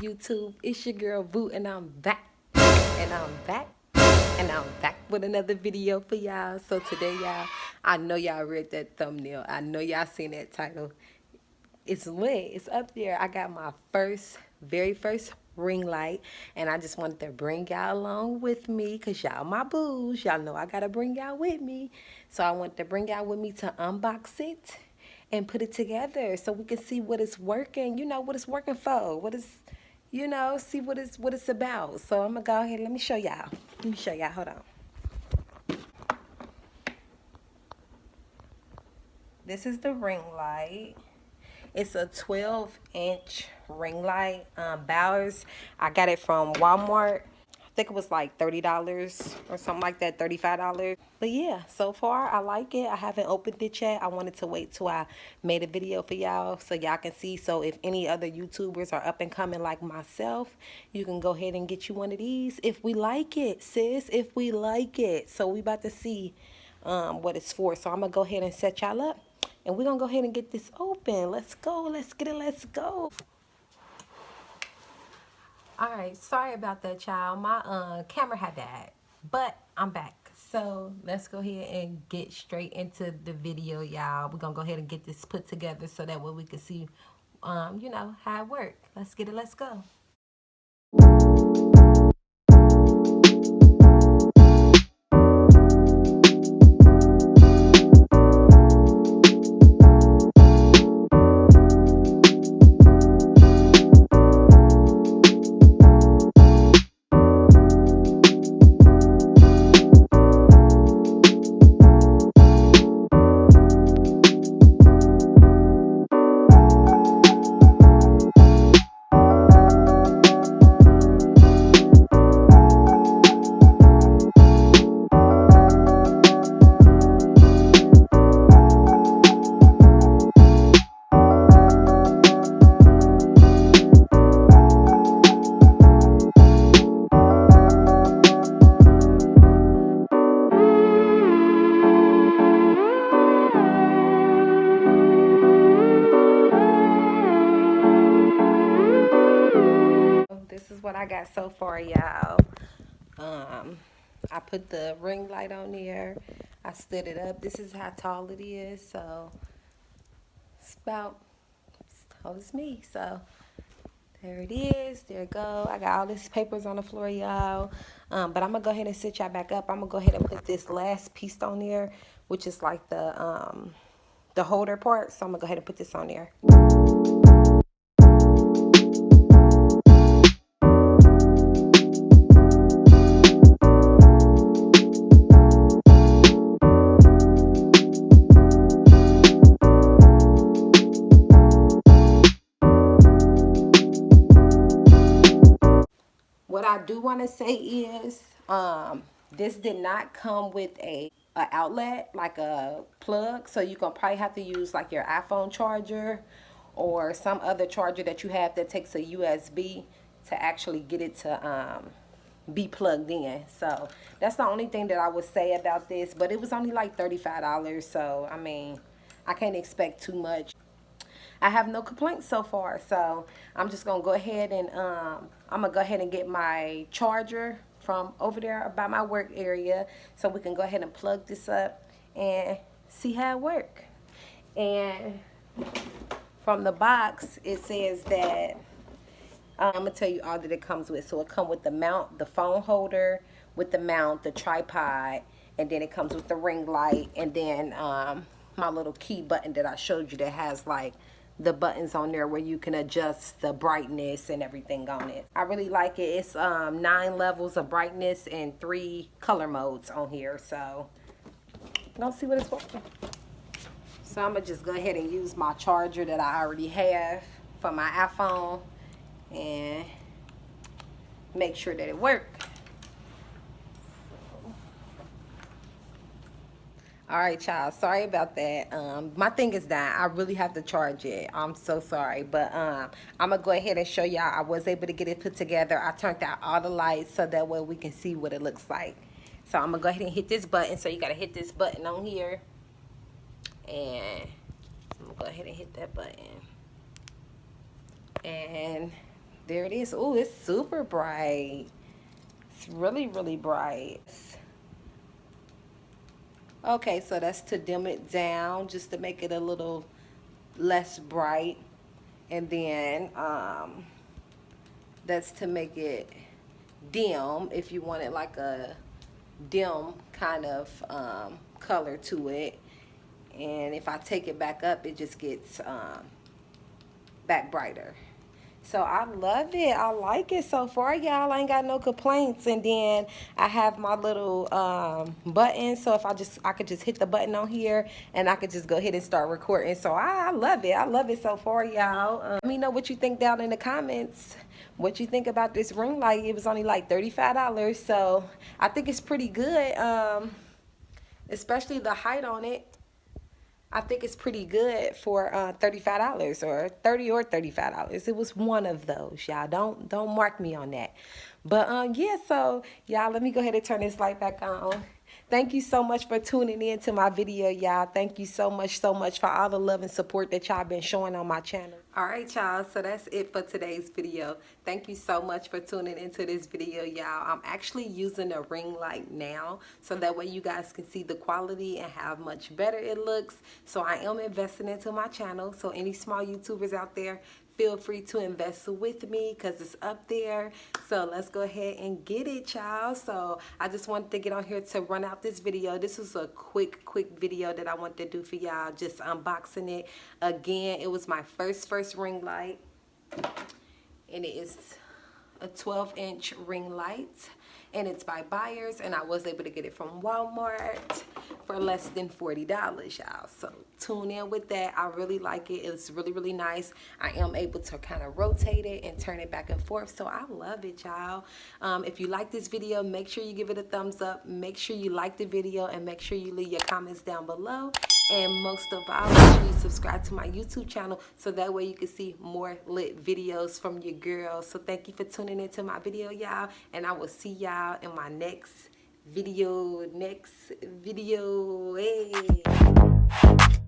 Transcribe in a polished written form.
YouTube. It's your girl Boo, and I'm back. And I'm back. And I'm back with another video for y'all. So today, y'all, I know y'all read that thumbnail. I know y'all seen that title. It's lit. It's up there. I got my very first ring light, and I just wanted to bring y'all along with me because y'all my boos. Y'all know I gotta bring y'all with me. So I want to bring y'all with me to unbox it and put it together so we can see what it's working. You know what it's working for. What is, see what it's about. So I'm gonna go ahead. Let me show y'all. Hold on. This is the ring light. It's a 12-inch ring light. Bowers. I got it from Walmart. I think it was like $30 or something like that, $35. But yeah, so far I like it. I haven't opened it yet. I wanted to wait till I made a video for y'all so y'all can see. So if any other YouTubers are up and coming like myself, you can go ahead and get you one of these if we like it, sis. If we like it. So we about to see what it's for. So I'm gonna go ahead and set y'all up. And we're going to go ahead and get this open. Let's go. Let's get it. Let's go. All right. Sorry about that, child. My camera had died. But I'm back. So let's go ahead and get straight into the video, y'all. We're going to go ahead and get this put together so that way we can see, how it works. Let's get it. Let's go. This is what I got so far, y'all. I put the ring light on there. I stood it up. This is how tall it is. So it's about as tall as me. So there it is. There it go. I got all these papers on the floor, y'all. But I'm gonna go ahead and sit y'all back up. I'm gonna go ahead and put this last piece on there, which is like the holder part. So I'm gonna go ahead and put this on there. What I do want to say is, this did not come with a outlet, like a plug. So you're going to probably have to use like your iPhone charger or some other charger that you have that takes a USB to actually get it to be plugged in. So that's the only thing that I would say about this. But it was only like $35. So, I mean, I can't expect too much. I have no complaints so far, so I'm just gonna go ahead and I'm gonna go ahead and get my charger from over there by my work area so we can go ahead and plug this up and see how it works. And from the box it says that I'm gonna tell you all that it comes with. So it comes with the mount, the phone holder, with the mount, the tripod, and then it comes with the ring light, and then my little key button that I showed you that has like the buttons on there where you can adjust the brightness and everything on it. I really like it. It's 9 levels of brightness and 3 color modes on here. So let's see what it's for. So I'm gonna just go ahead and use my charger that I already have for my iPhone and make sure that it works. All right, y'all. Sorry about that. My thing is dying. I really have to charge it. I'm so sorry. But I'm going to go ahead and show y'all. I was able to get it put together. I turned out all the lights so that way we can see what it looks like. So I'm going to go ahead and hit this button. So you got to hit this button on here. And I'm going to go ahead and hit that button. And There it is. Oh, it's super bright. It's really, really bright. Okay, so that's to dim it down, just to make it a little less bright. And then that's to make it dim if you wanted like a dim kind of color to it. And if I take it back up, it just gets back brighter. So I love it. I like it so far, y'all. I ain't got no complaints. And then I have my little button. So if I could just hit the button on here and I could just go ahead and start recording. So I love it. I love it so far, y'all. Let me know what you think down in the comments. What you think about this ring light. It was only like $35. So I think it's pretty good. Especially the height on it. I think it's pretty good for $35 or $30 or $35. It was one of those, y'all. Don't mark me on that. But yeah, so y'all, let me go ahead and turn this light back on. Thank you so much for tuning in to my video, y'all. Thank you so much for all the love and support that y'all been showing on my channel. All right, y'all, so that's it for today's video. Thank you so much for tuning into this video, y'all. I'm actually using a ring light now, so that way you guys can see the quality and how much better it looks. So I am investing into my channel, so any small YouTubers out there, feel free to invest with me because it's up there. So let's go ahead and get it, y'all. So I just wanted to get on here to run out this video. This was a quick video that I wanted to do for y'all, just unboxing it. Again, it was my first ring light, and it is a 12-inch ring light, and it's by Buyers, and I was able to get it from Walmart for less than $40, y'all. So tune in with that. I really like it. It's really nice. I am able to kind of rotate it and turn it back and forth, so I love it, y'all. If you like this video, make sure you give it a thumbs up. Make sure you like the video, and make sure you leave your comments down below. And most of all, make sure you subscribe to my YouTube channel so that way you can see more lit videos from your girl. So thank you for tuning into my video, y'all, and I will see y'all in my next video. Hey.